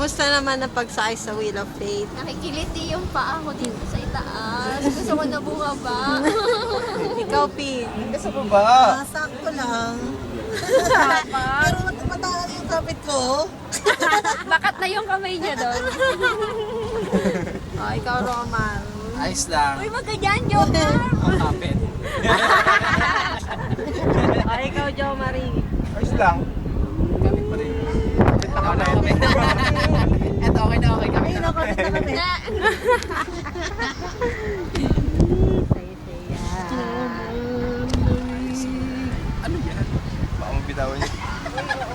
Kumusta naman ang pagsakay sa Wheel of Fate? Nakikiliti yung paa ko dito sa itaas. Gusto ko na bumaba. Ikaw, Pin. Gusto mo ba? Sakto lang. Papa. Pero mataas yung kapit ko. Bakat na yung kamay niya doon. Oh, ikaw, Roman. Ayos lang. Uy, wag ka dyan, Joker. Ang kapit. Oh, ikaw, Jo Marie. Ayos lang. Kapit pa rin. Ako na okay. Eto, okay na okay. Kapit na Kapit na kami. Ano yan? Baka mabitawan niya.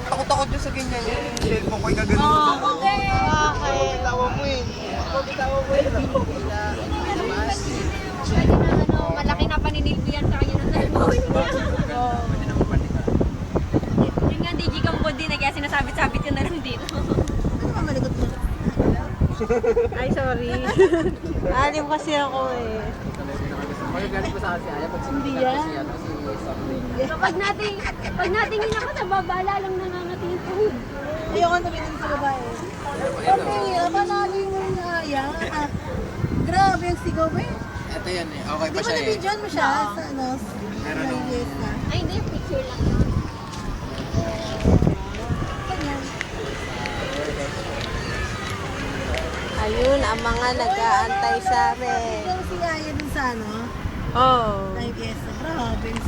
Takot-takot niya sa ganyan. Yung cellphone ko ay kagano'n. Ako din. Bitawan mo eh. Bitawan mo eh. Pwede na malaki na paninilbihan sa kanya ng cellphone niya. Yung nga, digicam din na kaya sinasabit-sabit ko na lang dito. Ano ka malikot mo? Ay, sorry. Alim kasi ako eh. Magagalit mo sa kasi ayaw pag Hindi yan. Pag nating ako, nababala lang nangangati yung tuhod. Ayoko tumingin sa babae. Okay, panalo mo nga yan. Grabe yung sigaw mo eh. Ito yan eh. Okay Di pa ba siya eh. na-videoan mo siya sa ano? Meron sa US na? Ay, hindi, picture lang yun. Ganyan. Ayun, ang mga nag-aantay sa amin. Yung si Aya dun sa ano? Oh. Live yes. Grabe yung